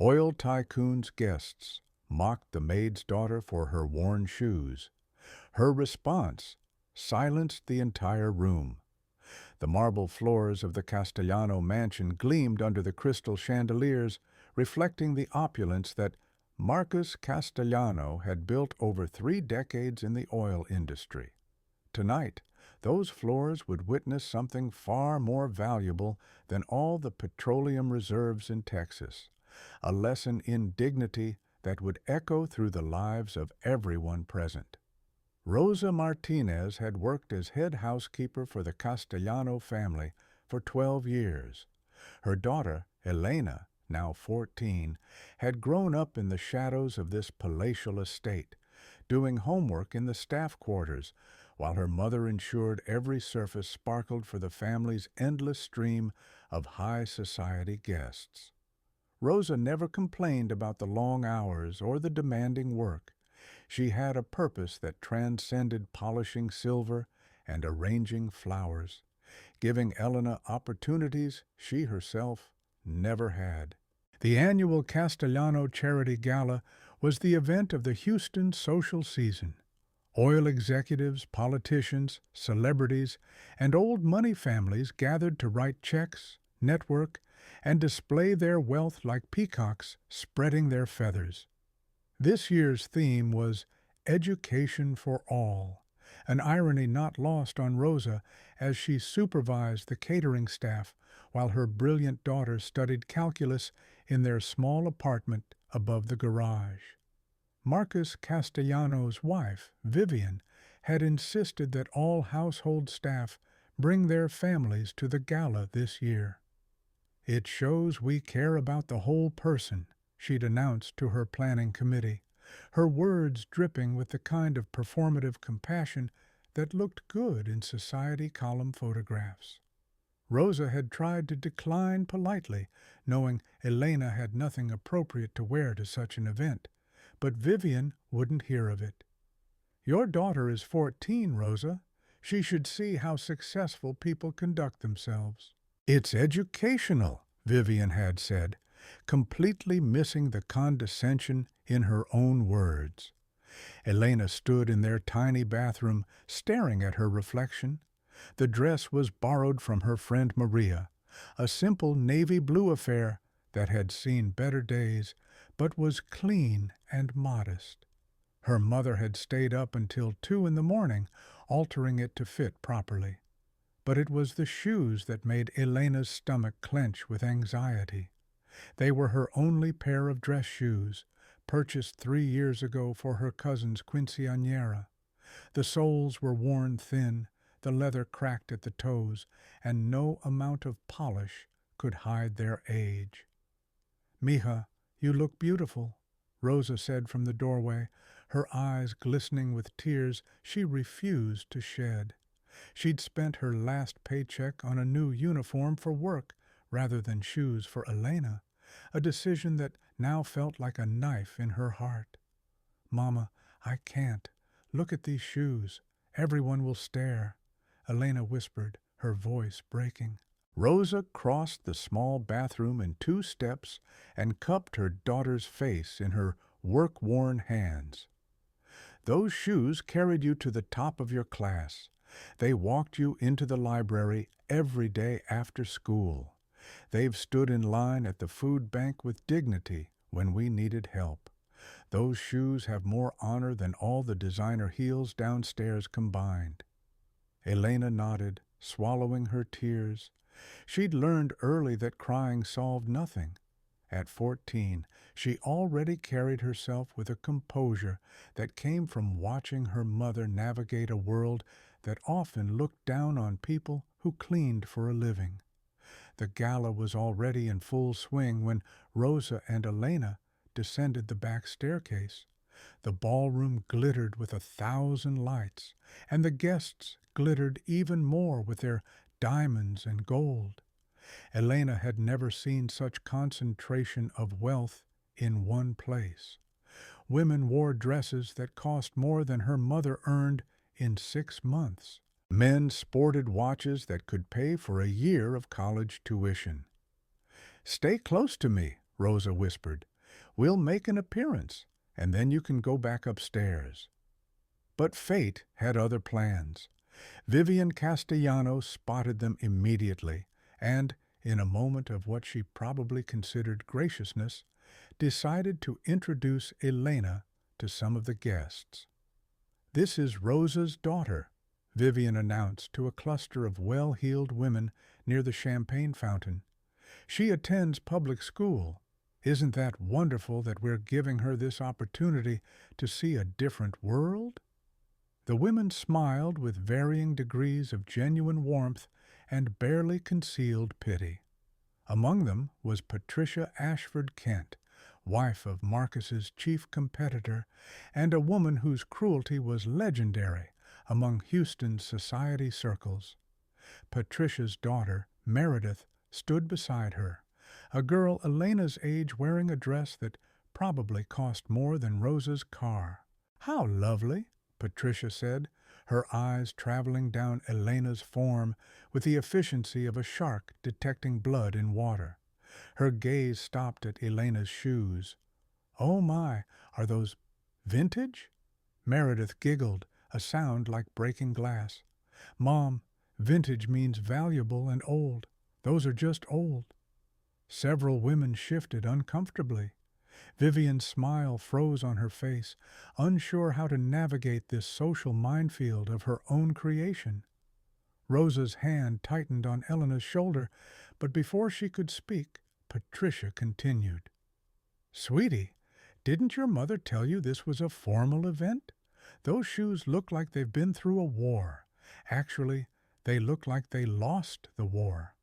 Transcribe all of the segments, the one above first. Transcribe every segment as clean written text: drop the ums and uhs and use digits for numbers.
Oil Tycoon's guests mocked the maid's daughter for her worn shoes. Her response silenced the entire room. The marble floors of the Castellano mansion gleamed under the crystal chandeliers, reflecting the opulence that Marcus Castellano had built over 3 decades in the oil industry. Tonight, those floors would witness something far more valuable than all the petroleum reserves in Texas, a lesson in dignity that would echo through the lives of everyone present. Rosa Martinez had worked as head housekeeper for the Castellano family for 12 years. Her daughter, Elena, now 14, had grown up in the shadows of this palatial estate, doing homework in the staff quarters, while her mother ensured every surface sparkled for the family's endless stream of high society guests. Rosa never complained about the long hours or the demanding work. She had a purpose that transcended polishing silver and arranging flowers, giving Elena opportunities she herself never had. The annual Castellano Charity Gala was the event of the Houston social season. Oil executives, politicians, celebrities, and old money families gathered to write checks, network, and display their wealth like peacocks spreading their feathers. This year's theme was Education for All, an irony not lost on Rosa as she supervised the catering staff while her brilliant daughter studied calculus in their small apartment above the garage. Marcus Castellano's wife, Vivian, had insisted that all household staff bring their families to the gala this year. "It shows we care about the whole person," she'd announced to her planning committee, her words dripping with the kind of performative compassion that looked good in society column photographs. Rosa had tried to decline politely, knowing Elena had nothing appropriate to wear to such an event, but Vivian wouldn't hear of it. "Your daughter is 14, Rosa. She should see how successful people conduct themselves." "It's educational," Vivian had said, completely missing the condescension in her own words. Elena stood in their tiny bathroom, staring at her reflection. The dress was borrowed from her friend Maria, a simple navy blue affair that had seen better days, but was clean and modest. Her mother had stayed up until 2 in the morning, altering it to fit properly. But it was the shoes that made Elena's stomach clench with anxiety. They were her only pair of dress shoes, purchased 3 years ago for her cousin's quinceañera. The soles were worn thin, the leather cracked at the toes, and no amount of polish could hide their age. "Mija, you look beautiful," Rosa said from the doorway, her eyes glistening with tears she refused to shed. She'd spent her last paycheck on a new uniform for work rather than shoes for Elena, a decision that now felt like a knife in her heart. "Mama, I can't. Look at these shoes. Everyone will stare," Elena whispered, her voice breaking. Rosa crossed the small bathroom in 2 steps and cupped her daughter's face in her work-worn hands. "Those shoes carried you to the top of your class. They walked you into the library every day after school. They've stood in line at the food bank with dignity when we needed help. Those shoes have more honor than all the designer heels downstairs combined." Elena nodded, swallowing her tears. She'd learned early that crying solved nothing. At 14, she already carried herself with a composure that came from watching her mother navigate a world that often looked down on people who cleaned for a living. The gala was already in full swing when Rosa and Elena descended the back staircase. The ballroom glittered with 1,000 lights, and the guests glittered even more with their diamonds and gold. Elena had never seen such concentration of wealth in one place. Women wore dresses that cost more than her mother earned in 6 months. Men sported watches that could pay for a year of college tuition. "Stay close to me," Rosa whispered. "We'll make an appearance, and then you can go back upstairs." But fate had other plans. Vivian Castellano spotted them immediately and, in a moment of what she probably considered graciousness, decided to introduce Elena to some of the guests. "This is Rosa's daughter," Vivian announced to a cluster of well-heeled women near the champagne fountain. "She attends public school. Isn't that wonderful that we're giving her this opportunity to see a different world?" The women smiled with varying degrees of genuine warmth and barely concealed pity. Among them was Patricia Ashford Kent, wife of Marcus's chief competitor, and a woman whose cruelty was legendary among Houston's society circles. Patricia's daughter, Meredith, stood beside her, a girl Elena's age wearing a dress that probably cost more than Rosa's car. "How lovely," Patricia said, her eyes traveling down Elena's form with the efficiency of a shark detecting blood in water. Her gaze stopped at Elena's shoes. "Oh my, are those vintage?" Meredith giggled, a sound like breaking glass. "Mom, vintage means valuable and old. Those are just old." Several women shifted uncomfortably. Vivian's smile froze on her face, unsure how to navigate this social minefield of her own creation. Rosa's hand tightened on Elena's shoulder, but before she could speak, Patricia continued. "Sweetie, didn't your mother tell you this was a formal event? Those shoes look like they've been through a war. Actually, they look like they lost the war."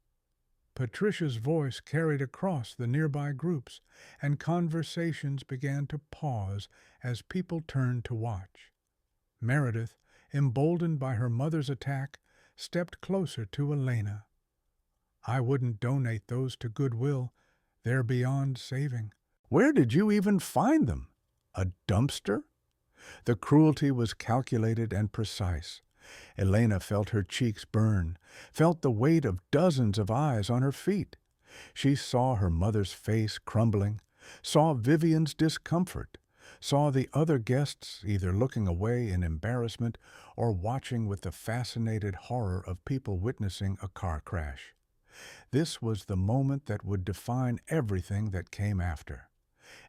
Patricia's voice carried across the nearby groups, and conversations began to pause as people turned to watch. Meredith, emboldened by her mother's attack, stepped closer to Elena. "I wouldn't donate those to Goodwill. They're beyond saving." "Where did you even find them? A dumpster?" The cruelty was calculated and precise. Elena felt her cheeks burn, felt the weight of dozens of eyes on her feet. She saw her mother's face crumbling, saw Vivian's discomfort, saw the other guests either looking away in embarrassment or watching with the fascinated horror of people witnessing a car crash. This was the moment that would define everything that came after.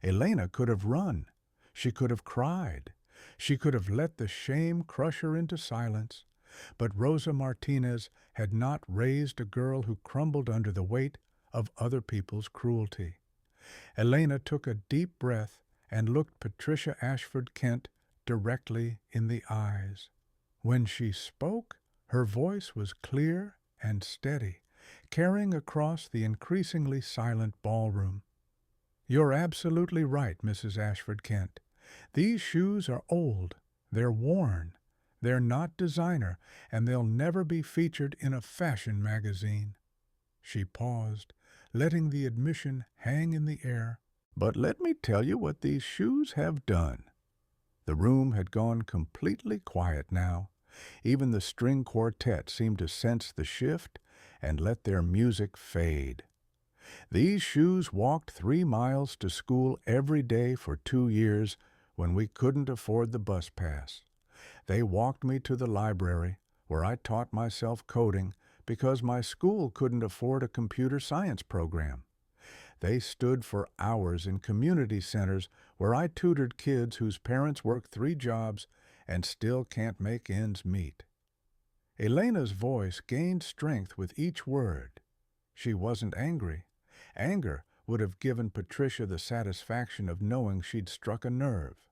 Elena could have run. She could have cried. She could have let the shame crush her into silence, but Rosa Martinez had not raised a girl who crumbled under the weight of other people's cruelty. Elena took a deep breath and looked Patricia Ashford Kent directly in the eyes. When she spoke, her voice was clear and steady, carrying across the increasingly silent ballroom. "You're absolutely right, Mrs. Ashford Kent. These shoes are old, they're worn, they're not designer, and they'll never be featured in a fashion magazine." She paused, letting the admission hang in the air. "But let me tell you what these shoes have done." The room had gone completely quiet now. Even the string quartet seemed to sense the shift and let their music fade. "These shoes walked 3 miles to school every day for 2 years when we couldn't afford the bus pass. They walked me to the library, where I taught myself coding because my school couldn't afford a computer science program. They stood for hours in community centers where I tutored kids whose parents work 3 jobs and still can't make ends meet." Elena's voice gained strength with each word. She wasn't angry. Anger would have given Patricia the satisfaction of knowing she'd struck a nerve.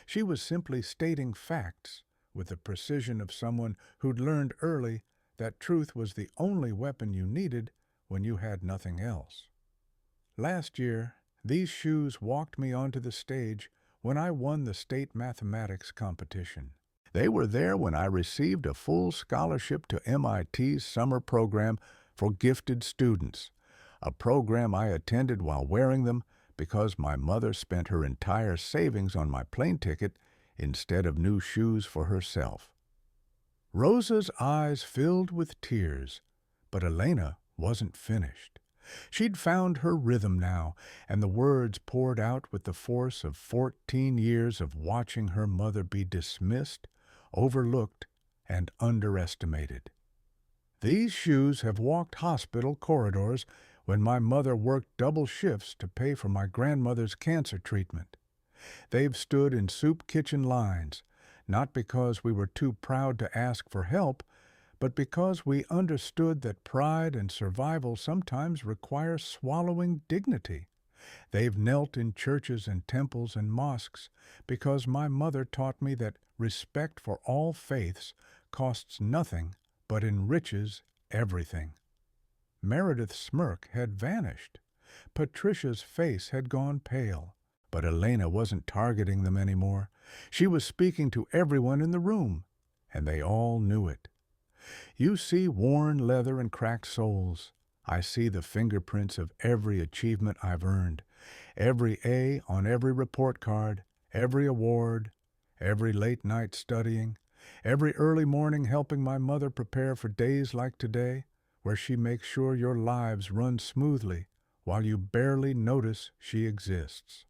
She was simply stating facts with the precision of someone who'd learned early that truth was the only weapon you needed when you had nothing else. "Last year, these shoes walked me onto the stage when I won the state mathematics competition. They were there when I received a full scholarship to MIT's summer program for gifted students, a program I attended while wearing them because my mother spent her entire savings on my plane ticket instead of new shoes for herself." Rosa's eyes filled with tears, but Elena wasn't finished. She'd found her rhythm now, and the words poured out with the force of 14 years of watching her mother be dismissed, overlooked, and underestimated. These shoes have walked hospital corridors when my mother worked double shifts to pay for my grandmother's cancer treatment. They've stood in soup kitchen lines, not because we were too proud to ask for help, but because we understood that pride and survival sometimes require swallowing dignity. They've knelt in churches and temples and mosques because my mother taught me that respect for all faiths costs nothing but enriches everything. Meredith's smirk had vanished. Patricia's face had gone pale. But Elena wasn't targeting them anymore. She was speaking to everyone in the room, and they all knew it. You see worn leather and cracked soles. I see the fingerprints of every achievement I've earned, every A on every report card, every award, every late night studying, every early morning helping my mother prepare for days like today, where she makes sure your lives run smoothly while you barely notice she exists.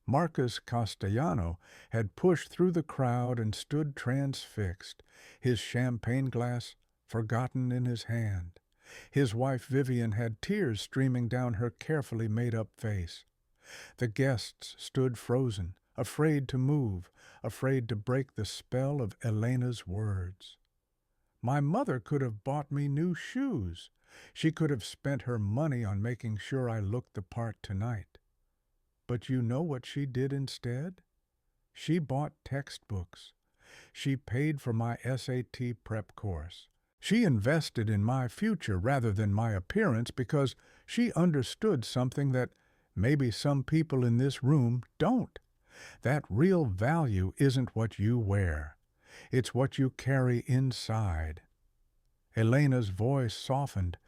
Marcus Castellano had pushed through the crowd and stood transfixed, his champagne glass forgotten in his hand. His wife Vivian had tears streaming down her carefully made-up face. The guests stood frozen, afraid to move, afraid to break the spell of Elena's words. My mother could have bought me new shoes. She could have spent her money on making sure I looked the part tonight. But you know what she did instead? She bought textbooks. She paid for my SAT prep course. She invested in my future rather than my appearance because she understood something that maybe some people in this room don't. That real value isn't what you wear. It's what you carry inside. Elena's voice softened,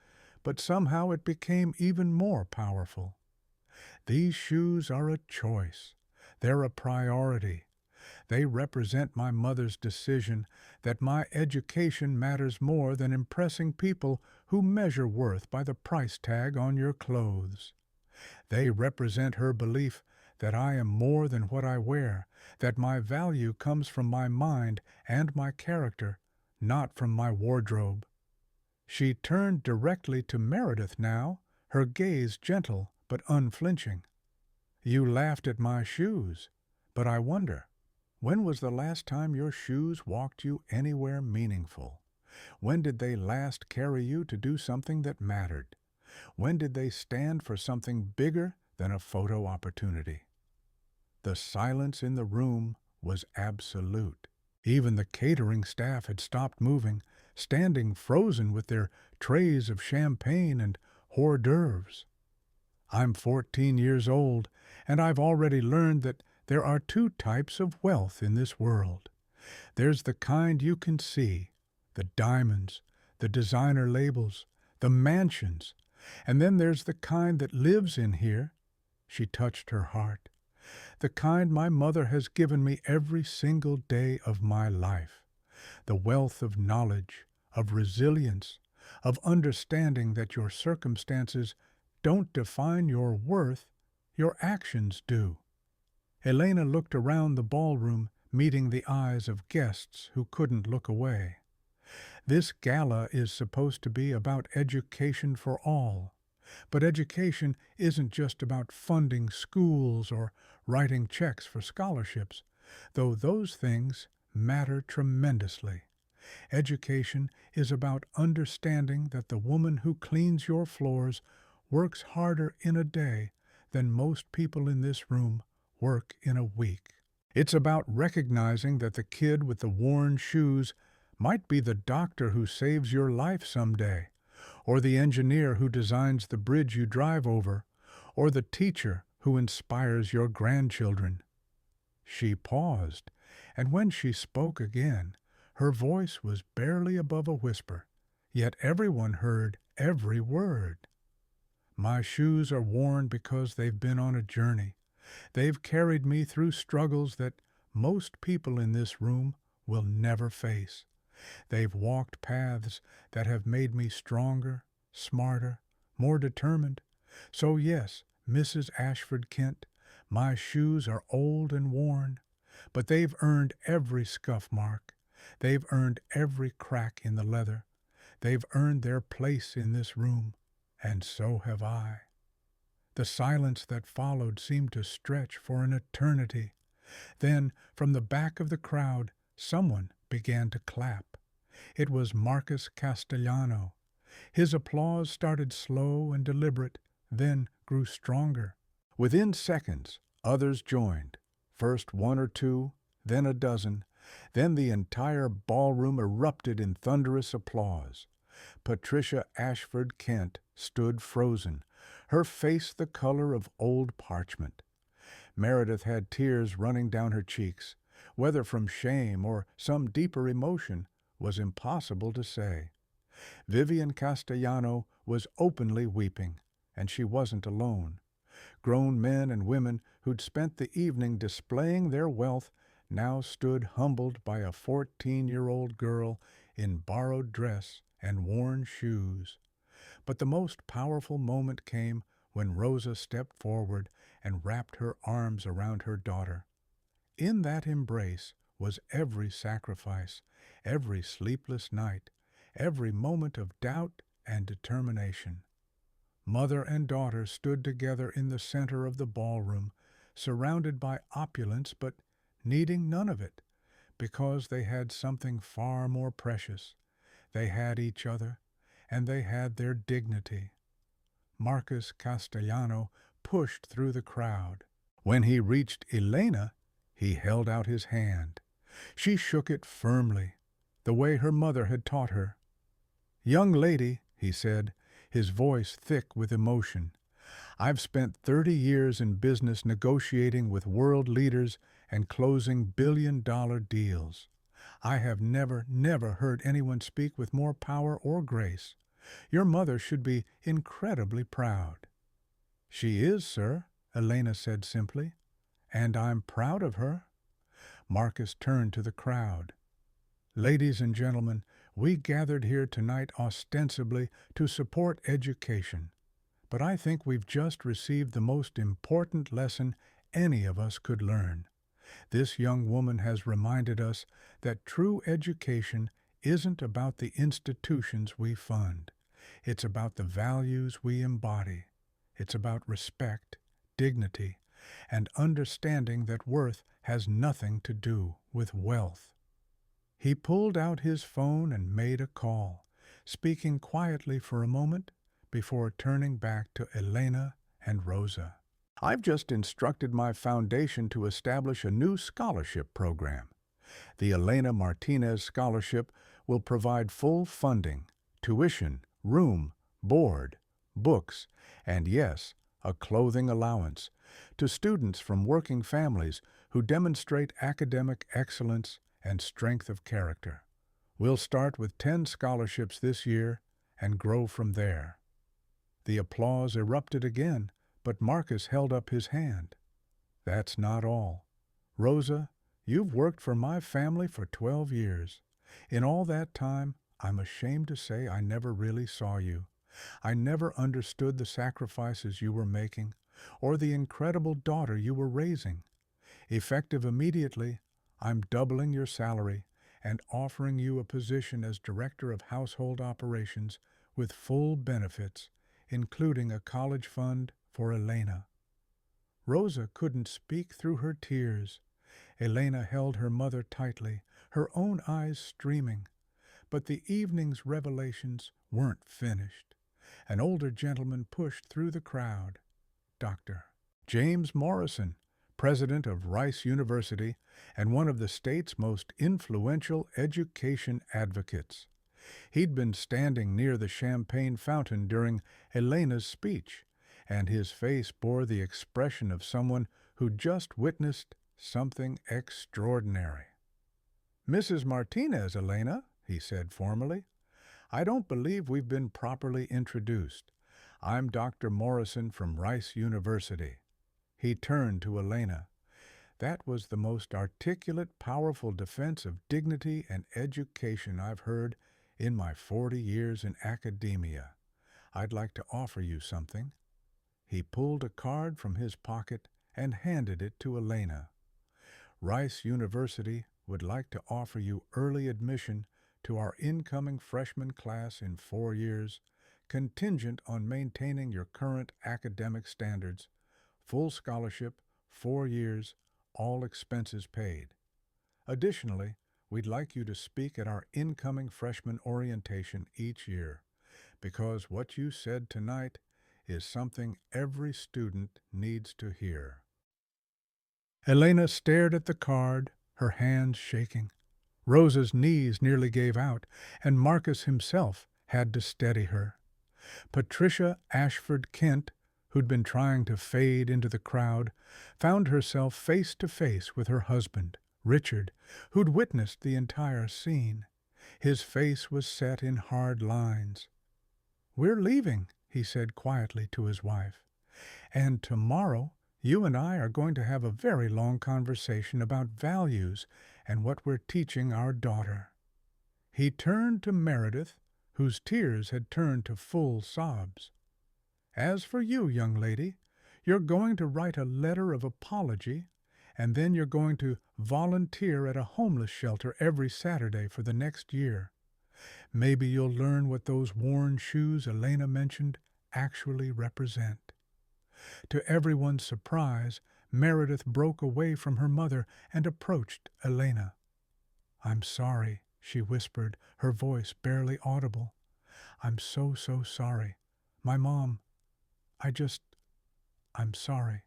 but somehow it became even more powerful. These shoes are a choice. They're a priority. They represent my mother's decision that my education matters more than impressing people who measure worth by the price tag on your clothes. They represent her belief that I am more than what I wear, that my value comes from my mind and my character, not from my wardrobe. She turned directly to Meredith now, her gaze gentle but unflinching. You laughed at my shoes, but I wonder, when was the last time your shoes walked you anywhere meaningful? When did they last carry you to do something that mattered? When did they stand for something bigger than a photo opportunity? The silence in the room was absolute. Even the catering staff had stopped moving, standing frozen with their trays of champagne and hors d'oeuvres. I'm 14 years old, and I've already learned that there are two types of wealth in this world. There's the kind you can see, the diamonds, the designer labels, the mansions, and then there's the kind that lives in here. She touched her heart. The kind my mother has given me every single day of my life. The wealth of knowledge, of resilience, of understanding that your circumstances don't define your worth, your actions do. Elena looked around the ballroom, meeting the eyes of guests who couldn't look away. This gala is supposed to be about education for all, but education isn't just about funding schools or writing checks for scholarships, though those things matter tremendously. Education is about understanding that the woman who cleans your floors works harder in a day than most people in this room work in a week. It's about recognizing that the kid with the worn shoes might be the doctor who saves your life someday, or the engineer who designs the bridge you drive over, or the teacher who inspires your grandchildren. She paused, and when she spoke again, her voice was barely above a whisper, yet everyone heard every word. My shoes are worn because they've been on a journey. They've carried me through struggles that most people in this room will never face. They've walked paths that have made me stronger, smarter, more determined. So yes, Mrs. Ashford Kent, my shoes are old and worn, but they've earned every scuff mark. They've earned every crack in the leather. They've earned their place in this room, and so have I. The silence that followed seemed to stretch for an eternity. Then, from the back of the crowd, someone began to clap. It was Marcus Castellano. His applause started slow and deliberate, then grew stronger. Within seconds, others joined. First one or two, then a dozen, then the entire ballroom erupted in thunderous applause. Patricia Ashford Kent stood frozen, her face the color of old parchment. Meredith had tears running down her cheeks. Whether from shame or some deeper emotion was impossible to say. Vivian Castellano was openly weeping, and she wasn't alone. Grown men and women who'd spent the evening displaying their wealth now stood humbled by a 14-year-old girl in borrowed dress and worn shoes. But the most powerful moment came when Rosa stepped forward and wrapped her arms around her daughter. In that embrace was every sacrifice, every sleepless night, every moment of doubt and determination. Mother and daughter stood together in the center of the ballroom, surrounded by opulence but needing none of it, because they had something far more precious. They had each other, and they had their dignity. Marcus Castellano pushed through the crowd. When he reached Elena, he held out his hand. She shook it firmly, the way her mother had taught her. "Young lady," he said, his voice thick with emotion, "I've spent 30 years in business negotiating with world leaders and closing billion-dollar deals. I have never heard anyone speak with more power or grace. Your mother should be incredibly proud." "She is, sir," Elena said simply, "and I'm proud of her." Marcus turned to the crowd. "Ladies and gentlemen, we gathered here tonight ostensibly to support education, but I think we've just received the most important lesson any of us could learn. This young woman has reminded us that true education isn't about the institutions we fund. It's about the values we embody. It's about respect, dignity, and understanding that worth has nothing to do with wealth." He pulled out his phone and made a call, speaking quietly for a moment before turning back to Elena and Rosa. "I've just instructed my foundation to establish a new scholarship program. The Elena Martinez Scholarship will provide full funding, tuition, room, board, books, and yes, a clothing allowance to students from working families who demonstrate academic excellence and strength of character. We'll start with 10 scholarships this year and grow from there." The applause erupted again, but Marcus held up his hand. "That's not all. Rosa, you've worked for my family for 12 years. In all that time, I'm ashamed to say I never really saw you. I never understood the sacrifices you were making or the incredible daughter you were raising. Effective immediately, I'm doubling your salary and offering you a position as Director of Household Operations with full benefits, including a college fund for Elena." Rosa couldn't speak through her tears. Elena held her mother tightly, her own eyes streaming. But the evening's revelations weren't finished. An older gentleman pushed through the crowd. Dr. James Morrison, president of Rice University and one of the state's most influential education advocates. He'd been standing near the champagne fountain during Elena's speech, and his face bore the expression of someone who'd just witnessed something extraordinary. "Mrs. Martinez, Elena," he said formally, "I don't believe we've been properly introduced. I'm Dr. Morrison from Rice University." He turned to Elena. That was the most articulate, powerful defense of dignity and education I've heard in my 40 years in academia. I'd like to offer you something." He pulled a card from his pocket and handed it to Elena. "Rice University would like to offer you early admission to our incoming freshman class in 4 years, contingent on maintaining your current academic standards. Full scholarship, 4 years, all expenses paid. Additionally, we'd like you to speak at our incoming freshman orientation each year, because what you said tonight is something every student needs to hear." Elena stared at the card, her hands shaking. Rosa's knees nearly gave out, and Marcus himself had to steady her. Patricia Ashford Kent, who'd been trying to fade into the crowd, found herself face to face with her husband, Richard, who'd witnessed the entire scene. His face was set in hard lines. "We're leaving," he said quietly to his wife. "And tomorrow you and I are going to have a very long conversation about values and what we're teaching our daughter." He turned to Meredith, whose tears had turned to full sobs. "As for you, young lady, you're going to write a letter of apology, and then you're going to volunteer at a homeless shelter every Saturday for the next year. Maybe you'll learn what those worn shoes Elena mentioned actually represent." To everyone's surprise, Meredith broke away from her mother and approached Elena. "I'm sorry," she whispered, her voice barely audible. "I'm so sorry. My mom, I'm sorry."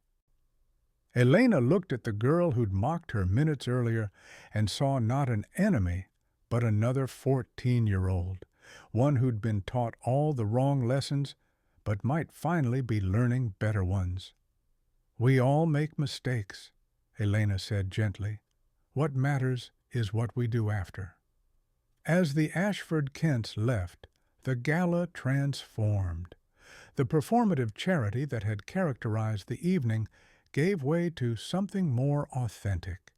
Elena looked at the girl who'd mocked her minutes earlier and saw not an enemy, but another 14-year-old, one who'd been taught all the wrong lessons but might finally be learning better ones. "We all make mistakes," Elena said gently. "What matters is what we do after." As the Ashford Kents left, the gala transformed. The performative charity that had characterized the evening gave way to something more authentic.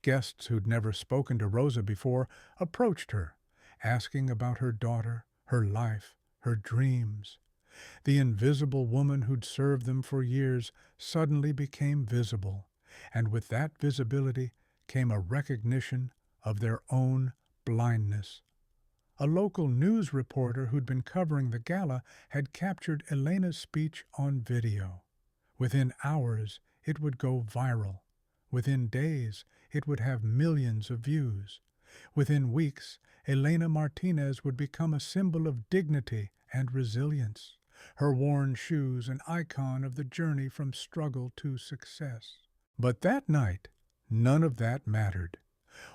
Guests who'd never spoken to Rosa before approached her, asking about her daughter, her life, her dreams. The invisible woman who'd served them for years suddenly became visible, and with that visibility came a recognition of their own blindness. A local news reporter who'd been covering the gala had captured Elena's speech on video. Within hours, it would go viral. Within days, it would have millions of views. Within weeks, Elena Martinez would become a symbol of dignity and resilience, her worn shoes an icon of the journey from struggle to success. But that night, none of that mattered.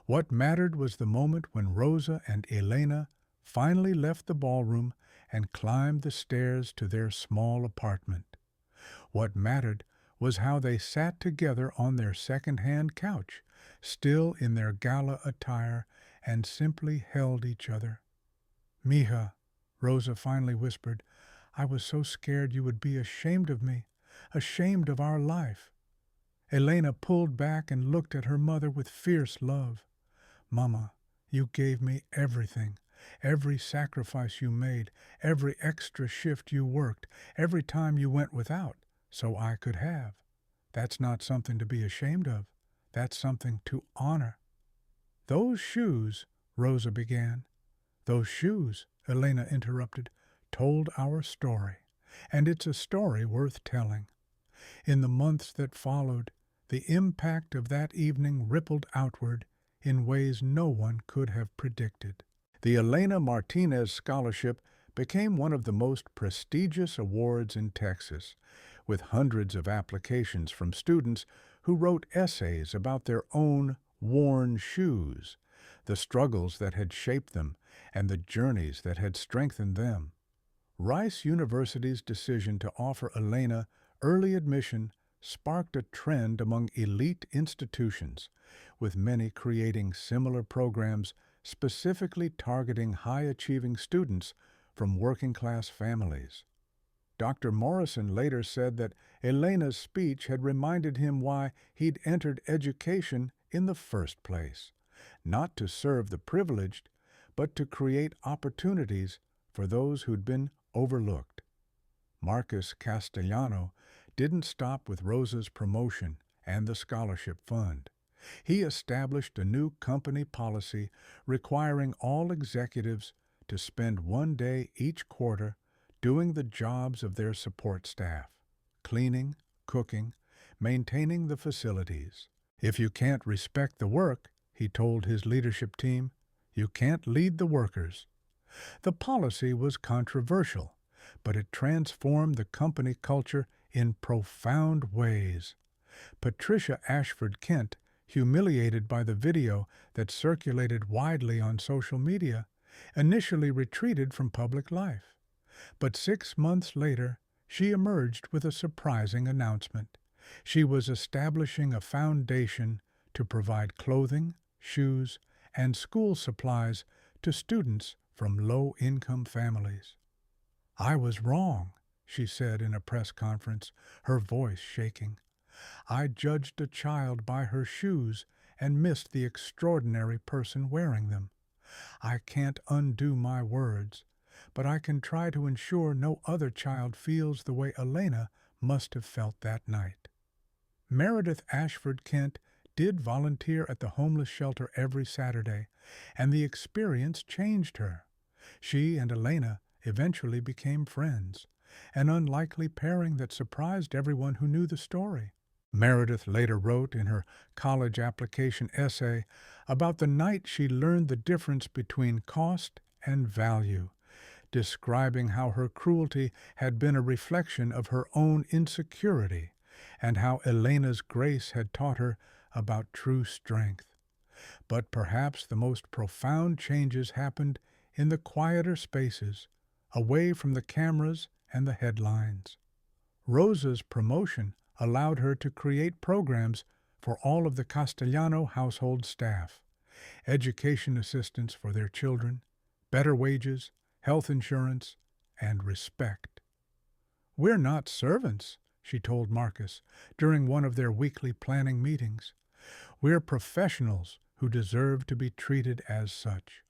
What mattered was the moment when Rosa and Elena finally left the ballroom and climbed the stairs to their small apartment. What mattered was how they sat together on their second-hand couch, still in their gala attire, and simply held each other. "Mija," Rosa finally whispered, "I was so scared you would be ashamed of me, ashamed of our life." Elena pulled back and looked at her mother with fierce love. "Mama, you gave me everything. Every sacrifice you made, every extra shift you worked, every time you went without, so I could have. That's not something to be ashamed of. That's something to honor." "Those shoes," Rosa began. "Those shoes," Elena interrupted, "told our story, and it's a story worth telling." In the months that followed, the impact of that evening rippled outward in ways no one could have predicted. The Elena Martinez Scholarship became one of the most prestigious awards in Texas, with hundreds of applications from students who wrote essays about their own worn shoes, the struggles that had shaped them, and the journeys that had strengthened them. Rice University's decision to offer Elena early admission sparked a trend among elite institutions, with many creating similar programs specifically targeting high-achieving students from working-class families. Dr. Morrison later said that Elena's speech had reminded him why he'd entered education in the first place, not to serve the privileged, but to create opportunities for those who'd been overlooked. Marcus Castellano didn't stop with Rosa's promotion and the scholarship fund. He established a new company policy requiring all executives to spend 1 day each quarter doing the jobs of their support staff, cleaning, cooking, maintaining the facilities. If you can't respect the work, he told his leadership team, you can't lead the workers. The policy was controversial, but it transformed the company culture in profound ways. Patricia Ashford Kent, humiliated by the video that circulated widely on social media, initially retreated from public life. But 6 months later, she emerged with a surprising announcement. She was establishing a foundation to provide clothing, shoes, and school supplies to students from low-income families. "I was wrong," she said in a press conference, her voice shaking. "I judged a child by her shoes and missed the extraordinary person wearing them. I can't undo my words, but I can try to ensure no other child feels the way Elena must have felt that night." Meredith Ashford Kent did volunteer at the homeless shelter every Saturday, and the experience changed her. She and Elena eventually became friends, an unlikely pairing that surprised everyone who knew the story. Meredith later wrote in her college application essay about the night she learned the difference between cost and value, describing how her cruelty had been a reflection of her own insecurity and how Elena's grace had taught her about true strength. But perhaps the most profound changes happened in the quieter spaces, away from the cameras and the headlines. Rosa's promotion allowed her to create programs for all of the Castellano household staff, education assistance for their children, better wages, health insurance, and respect. "We're not servants," she told Marcus during one of their weekly planning meetings. "We're professionals who deserve to be treated as such."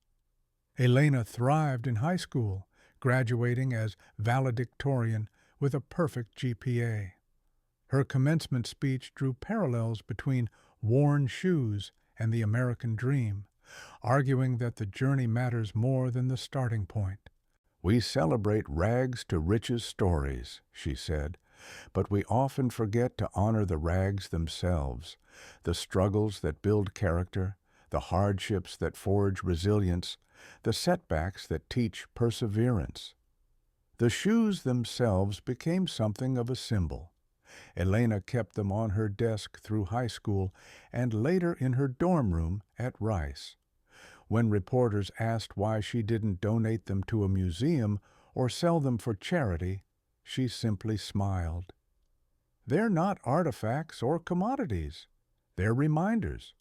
Elena thrived in high school, graduating as valedictorian with a perfect GPA. Her commencement speech drew parallels between worn shoes and the American dream, arguing that the journey matters more than the starting point. "We celebrate rags to riches stories," she said, "but we often forget to honor the rags themselves, the struggles that build character, the hardships that forge resilience, the setbacks that teach perseverance." The shoes themselves became something of a symbol. Elena kept them on her desk through high school and later in her dorm room at Rice. When reporters asked why she didn't donate them to a museum or sell them for charity, she simply smiled. "They're not artifacts or commodities. They're reminders.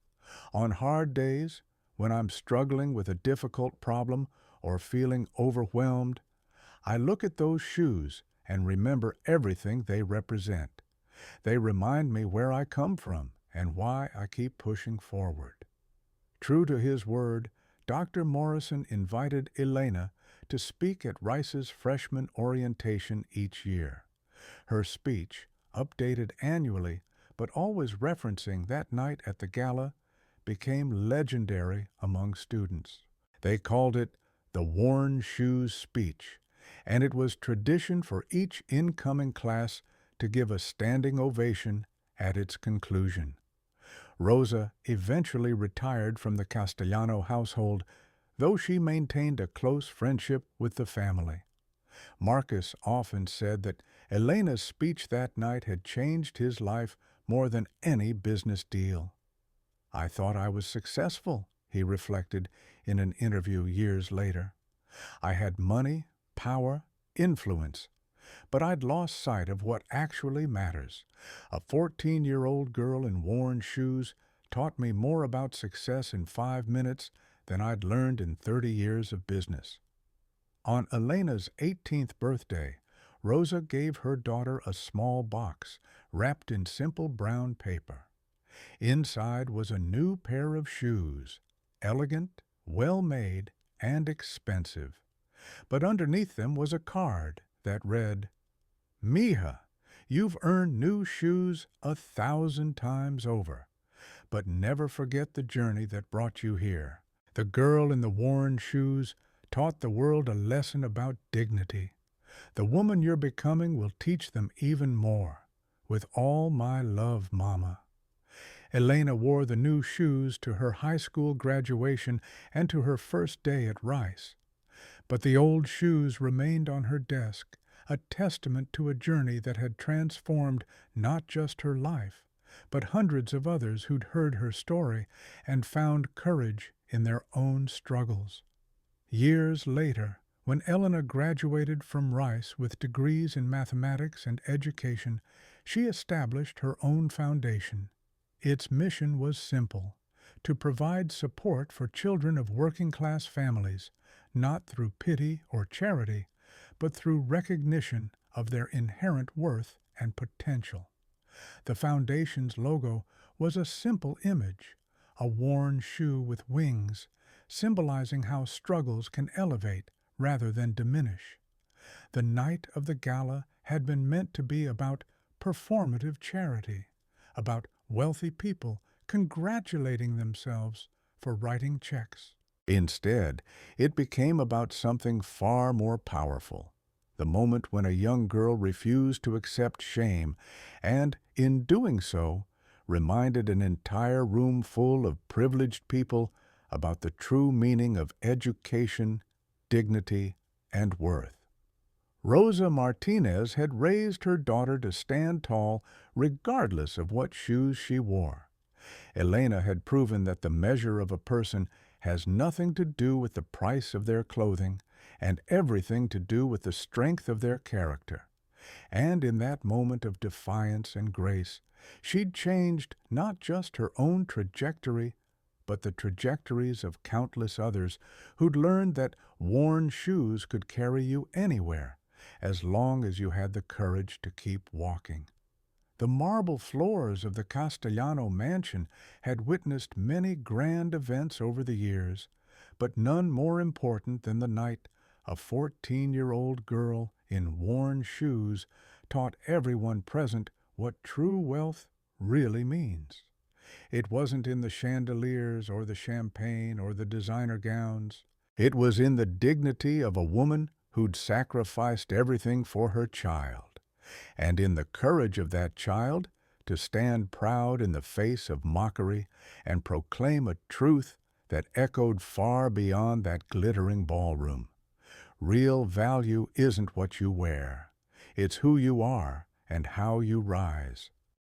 On hard days, when I'm struggling with a difficult problem or feeling overwhelmed, I look at those shoes and remember everything they represent. They remind me where I come from and why I keep pushing forward." True to his word, Dr. Morrison invited Elena to speak at Rice's freshman orientation each year. Her speech, updated annually but always referencing that night at the gala, became legendary among students. They called it the Worn Shoes Speech, and it was tradition for each incoming class to give a standing ovation at its conclusion. Rosa eventually retired from the Castellano household, though she maintained a close friendship with the family. Marcus often said that Elena's speech that night had changed his life more than any business deal. "I thought I was successful," he reflected in an interview years later. "I had money, power, influence, but I'd lost sight of what actually matters. A 14-year-old girl in worn shoes taught me more about success in 5 minutes than I'd learned in 30 years of business." On Elena's 18th birthday, Rosa gave her daughter a small box wrapped in simple brown paper. Inside was a new pair of shoes, elegant, well-made, and expensive. But underneath them was a card that read, Mija, you've earned new shoes 1,000 times over, but never forget the journey that brought you here. The girl in the worn shoes taught the world a lesson about dignity. The woman you're becoming will teach them even more. With all my love, Mama. Elena wore the new shoes to her high school graduation and to her first day at Rice. But the old shoes remained on her desk, a testament to a journey that had transformed not just her life, but hundreds of others who'd heard her story and found courage in their own struggles. Years later, when Elena graduated from Rice with degrees in mathematics and education, she established her own foundation. Its mission was simple: to provide support for children of working-class families, not through pity or charity, but through recognition of their inherent worth and potential. The foundation's logo was a simple image, a worn shoe with wings, symbolizing how struggles can elevate rather than diminish. The night of the gala had been meant to be about performative charity, about wealthy people congratulating themselves for writing checks. Instead, it became about something far more powerful: the moment when a young girl refused to accept shame and, in doing so, reminded an entire room full of privileged people about the true meaning of education, dignity, and worth. Rosa Martinez had raised her daughter to stand tall regardless of what shoes she wore. Elena had proven that the measure of a person has nothing to do with the price of their clothing and everything to do with the strength of their character. And in that moment of defiance and grace, she'd changed not just her own trajectory, but the trajectories of countless others who'd learned that worn shoes could carry you anywhere, as long as you had the courage to keep walking. The marble floors of the Castellano mansion had witnessed many grand events over the years, but none more important than the night a 14-year-old girl in worn shoes taught everyone present what true wealth really means. It wasn't in the chandeliers or the champagne or the designer gowns. It was in the dignity of a woman who'd sacrificed everything for her child, and in the courage of that child to stand proud in the face of mockery and proclaim a truth that echoed far beyond that glittering ballroom. Real value isn't what you wear. It's who you are and how you rise.